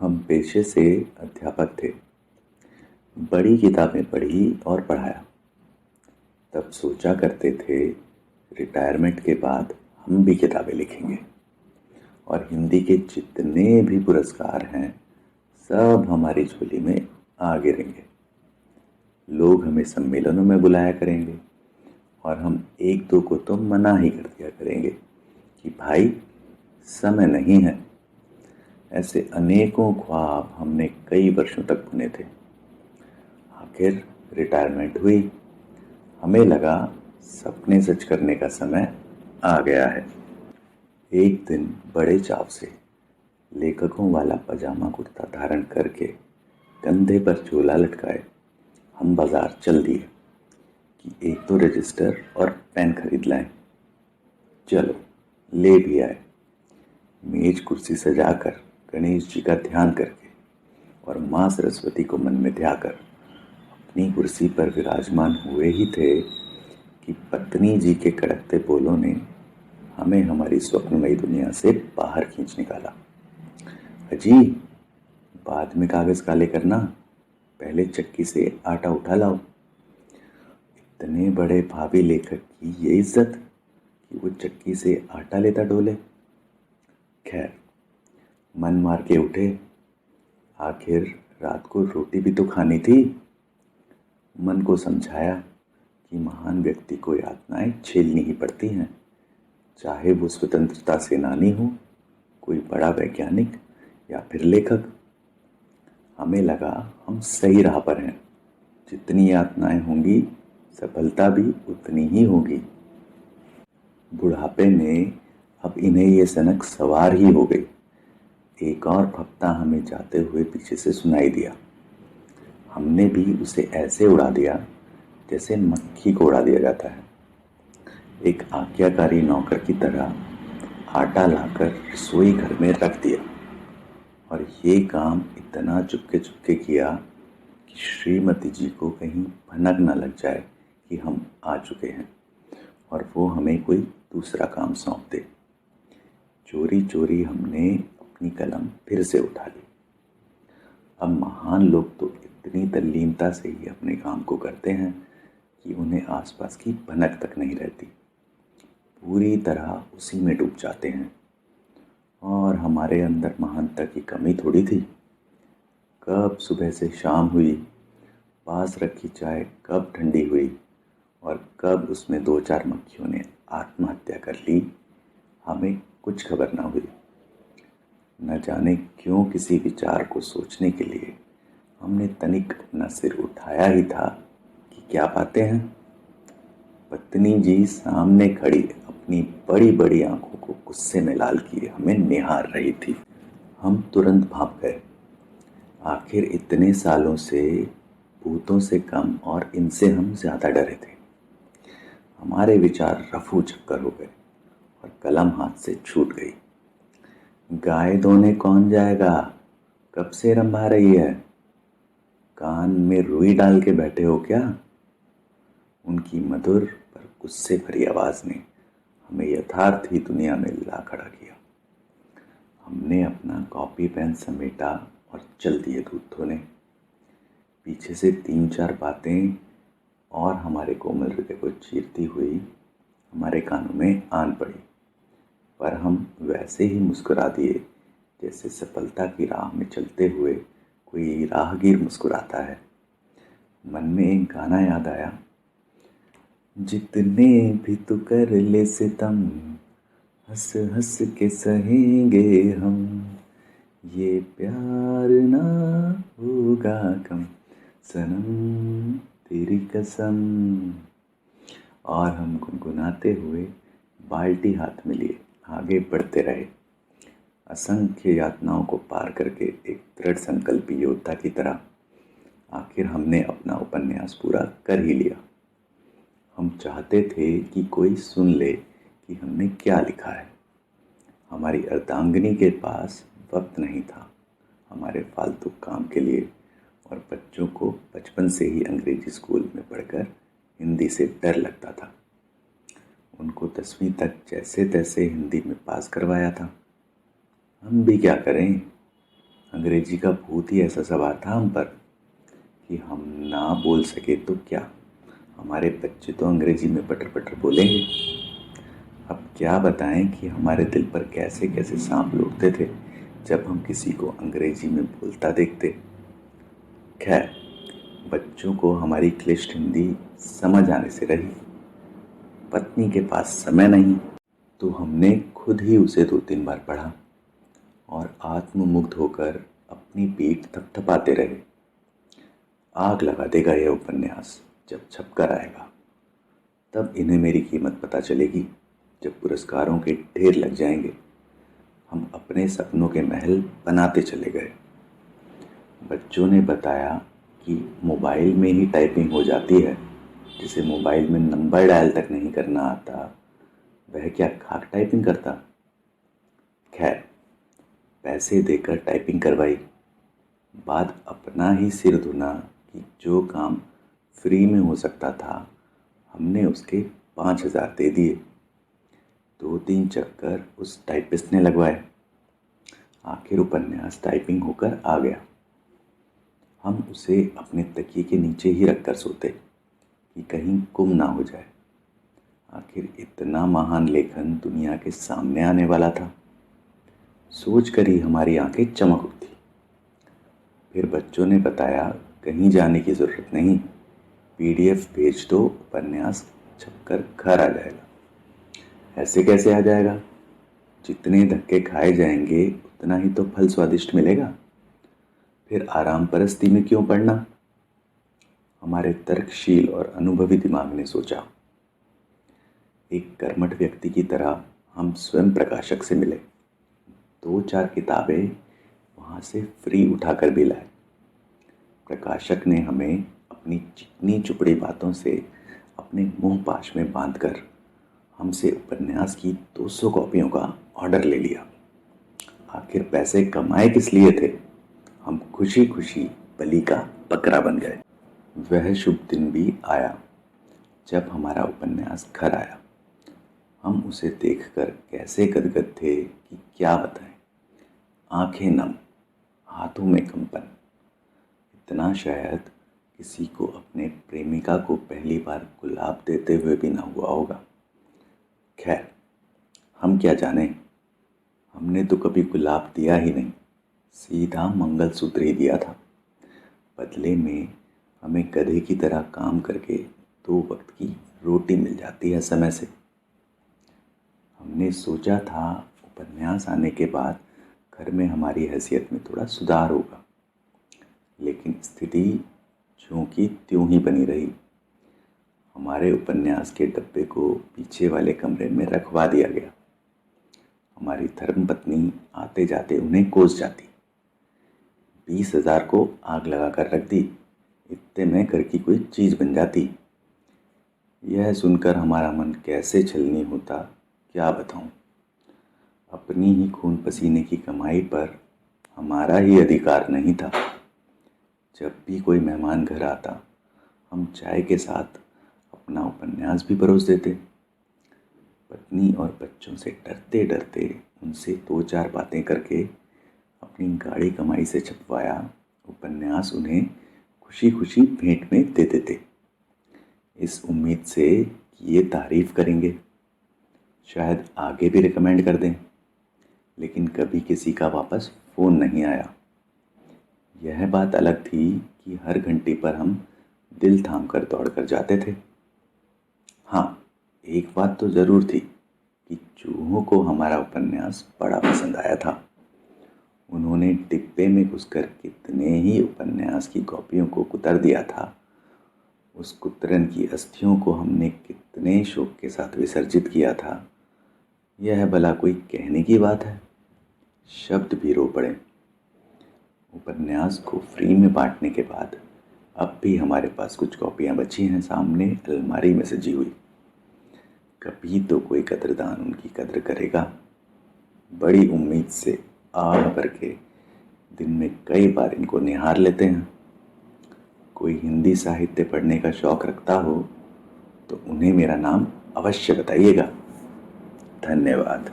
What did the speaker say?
हम पेशे से अध्यापक थे। बड़ी किताबें पढ़ी और पढ़ाया। तब सोचा करते थे रिटायरमेंट के बाद हम भी किताबें लिखेंगे और हिंदी के जितने भी पुरस्कार हैं सब हमारी झोली में आ गिरेंगे। लोग हमें सम्मेलनों में बुलाया करेंगे और हम एक दो को तो मना ही कर दिया करेंगे कि भाई समय नहीं है। ऐसे अनेकों ख्वाब हमने कई वर्षों तक बुने थे। आखिर रिटायरमेंट हुई। हमें लगा सपने सच करने का समय आ गया है। एक दिन बड़े चाव से लेखकों वाला पजामा कुर्ता धारण करके कंधे पर झोला लटकाए हम बाजार चल दिए कि एक तो रजिस्टर और पेन खरीद लाएं। चलो ले भी आए। मेज कुर्सी सजाकर गणेश जी का ध्यान करके और माँ सरस्वती को मन में ध्याकर अपनी कुर्सी पर विराजमान हुए ही थे कि पत्नी जी के कड़कते बोलों ने हमें हमारी स्वप्नमयी दुनिया से बाहर खींच निकाला। अजी, बाद में कागज काले करना, पहले चक्की से आटा उठा लाओ। इतने बड़े भावी लेखक की ये इज्जत कि वो चक्की से आटा लेता डोले। खैर, मन मार के उठे। आखिर रात को रोटी भी तो खानी थी। मन को समझाया कि महान व्यक्ति को यातनाएं झेलनी ही पड़ती हैं, चाहे वो स्वतंत्रता सेनानी हो, कोई बड़ा वैज्ञानिक या फिर लेखक। हमें लगा हम सही राह पर हैं। जितनी यातनाएं होंगी सफलता भी उतनी ही होगी। बुढ़ापे में अब इन्हें ये सनक सवार ही हो गई। एक और फप्ता हमें जाते हुए पीछे से सुनाई दिया। हमने भी उसे ऐसे उड़ा दिया जैसे मक्खी को उड़ा दिया जाता है। एक आज्ञाकारी नौकर की तरह आटा लाकर रसोई घर में रख दिया और ये काम इतना चुपके चुपके किया कि श्रीमती जी को कहीं भनक न लग जाए कि हम आ चुके हैं और वो हमें कोई दूसरा काम सौंप दे। चोरी चोरी हमने अपनी कलम फिर से उठा ली। अब महान लोग तो इतनी तल्लीनता से ही अपने काम को करते हैं कि उन्हें आसपास की भनक तक नहीं रहती। पूरी तरह उसी में डूब जाते हैं। और हमारे अंदर महानता की कमी थोड़ी थी। कब सुबह से शाम हुई, पास रखी चाय कब ठंडी हुई और कब उसमें दो चार मक्खियों ने आत्महत्या कर ली, हमें कुछ खबर ना हुई। न जाने क्यों किसी विचार को सोचने के लिए हमने तनिक अपना सिर उठाया ही था कि क्या पाते हैं। पत्नी जी सामने खड़ी अपनी बड़ी बड़ी आंखों को गुस्से में लाल किए हमें निहार रही थी। हम तुरंत भाप गए। आखिर इतने सालों से भूतों से कम और इनसे हम ज्यादा डरे थे। हमारे विचार रफू चक्कर हो गए और कलम हाथ से छूट गई। गाय धोने कौन जाएगा, कब से रंभा रही है, कान में रुई डाल के बैठे हो क्या। उनकी मधुर पर गुस्से भरी आवाज ने हमें यथार्थ ही दुनिया में ला खड़ा किया। हमने अपना कॉपी पेन समेटा और चल दिए दूध धोने। पीछे से तीन चार बातें और हमारे कोमल हृदय को चीरती हुई हमारे कानों में आन पड़ी, पर हम वैसे ही मुस्कुरा दिए जैसे सफलता की राह में चलते हुए कोई राहगीर मुस्कुराता है। मन में एक गाना याद आया, जितने भी तू कर ले सितम, हंस हंस के सहेंगे हम, ये प्यार ना होगा कम, सनम तेरी कसम। और हम गुनगुनाते हुए बाल्टी हाथ में लिए आगे बढ़ते रहे, असंख्य यातनाओं को पार करके एक दृढ़ संकल्पी योद्धा की तरह। आखिर हमने अपना उपन्यास पूरा कर ही लिया। हम चाहते थे कि कोई सुन ले कि हमने क्या लिखा है। हमारी अर्धांगिनी के पास वक्त नहीं था हमारे फालतू काम के लिए, और बच्चों को बचपन से ही अंग्रेजी स्कूल में पढ़कर हिंदी से डर लगता था। उनको 10वीं तक जैसे तैसे हिंदी में पास करवाया था। हम भी क्या करें, अंग्रेजी का भूत ही ऐसा सवार था हम पर कि हम ना बोल सके तो क्या, हमारे बच्चे तो अंग्रेजी में पटर पटर बोलेंगे। अब क्या बताएं कि हमारे दिल पर कैसे कैसे सांप लौटते थे जब हम किसी को अंग्रेजी में बोलता देखते। खैर, बच्चों को हमारी क्लिष्ट हिंदी समझ आने से रही। पत्नी के पास समय नहीं तो हमने खुद ही उसे 2-3 बार पढ़ा और आत्ममुग्ध होकर अपनी पीठ थपथपाते रहे। आग लगा देगा यह उपन्यास जब छपकर आएगा। तब इन्हें मेरी कीमत पता चलेगी, जब पुरस्कारों के ढेर लग जाएंगे। हम अपने सपनों के महल बनाते चले गए। बच्चों ने बताया कि मोबाइल में ही टाइपिंग हो जाती है। जिसे मोबाइल में नंबर डायल तक नहीं करना आता, वह क्या खाक टाइपिंग करता। खैर, पैसे देकर टाइपिंग करवाई। बात अपना ही सिर धुना कि जो काम फ्री में हो सकता था, हमने उसके 5,000 दे दिए। 2-3 चक्कर उस टाइपिस्ट ने लगवाए। आखिर उपन्यास टाइपिंग होकर आ गया। हम उसे अपने तकिए के नीचे ही रखकर सोते कि कहीं गुम ना हो जाए। आखिर इतना महान लेखन दुनिया के सामने आने वाला था, सोच कर ही हमारी आंखें चमक उठी। फिर बच्चों ने बताया, कहीं जाने की ज़रूरत नहीं, PDF भेज दो, उपन्यास छपकर घर आ जाएगा। ऐसे कैसे आ जाएगा? जितने धक्के खाए जाएंगे उतना ही तो फल स्वादिष्ट मिलेगा। फिर आराम परस्ती में क्यों पढ़ना? हमारे तर्कशील और अनुभवी दिमाग ने सोचा। एक कर्मठ व्यक्ति की तरह हम स्वयं प्रकाशक से मिले। 2-4 किताबें वहाँ से फ्री उठाकर भी लाए। प्रकाशक ने हमें अपनी चिकनी चुपड़ी बातों से अपने मुंह पाश में बांधकर हमसे उपन्यास की 200 कॉपियों का ऑर्डर ले लिया। आखिर पैसे कमाए किस लिए थे? हम खुशी खुशी बलि का बकरा बन गए। वह शुभ दिन भी आया जब हमारा उपन्यास घर आया। हम उसे देखकर कैसे गदगद थे कि क्या बताएं। आंखें नम, हाथों में कंपन। इतना शायद किसी को अपने प्रेमिका को पहली बार गुलाब देते हुए भी ना हुआ होगा। खैर, हम क्या जाने, हमने तो कभी गुलाब दिया ही नहीं, सीधा मंगलसूत्र ही दिया था। बदले में हमें गधे की तरह काम करके 2 वक्त की रोटी मिल जाती है समय से। हमने सोचा था उपन्यास आने के बाद घर में हमारी हैसियत में थोड़ा सुधार होगा, लेकिन स्थिति ज्यों की त्यों ही बनी रही। हमारे उपन्यास के डब्बे को पीछे वाले कमरे में रखवा दिया गया। हमारी धर्मपत्नी आते जाते उन्हें कोस जाती। 20,000 को आग लगा कर रख दी, इतने में घर की कोई चीज़ बन जाती। यह सुनकर हमारा मन कैसे छलनी होता, क्या बताऊं। अपनी ही खून पसीने की कमाई पर हमारा ही अधिकार नहीं था। जब भी कोई मेहमान घर आता, हम चाय के साथ अपना उपन्यास भी परोस देते। पत्नी और बच्चों से डरते डरते उनसे 2-4 बातें करके अपनी गाढ़ी कमाई से छपवाया उपन्यास उन्हें खुशी खुशी भेंट में दे देते, इस उम्मीद से कि ये तारीफ करेंगे, शायद आगे भी रिकमेंड कर दें। लेकिन कभी किसी का वापस फ़ोन नहीं आया। यह बात अलग थी कि हर घंटे पर हम दिल थाम कर दौड़ कर जाते थे। हाँ, एक बात तो ज़रूर थी कि चूहों को हमारा उपन्यास बड़ा पसंद आया था। उन्होंने डिब्बे में घुसकर कितने ही उपन्यास की कॉपियों को कुतर दिया था। उस कुतरन की अस्थियों को हमने कितने शौक के साथ विसर्जित किया था, यह भला कोई कहने की बात है? शब्द भी रो पड़े। उपन्यास को फ्री में बांटने के बाद अब भी हमारे पास कुछ कॉपियाँ बची हैं सामने अलमारी में सजी हुई। कभी तो कोई कदरदान उनकी कद्र करेगा। बड़ी उम्मीद से आह भर के दिन में कई बार इनको निहार लेते हैं। कोई हिंदी साहित्य पढ़ने का शौक रखता हो तो उन्हें मेरा नाम अवश्य बताइएगा। धन्यवाद।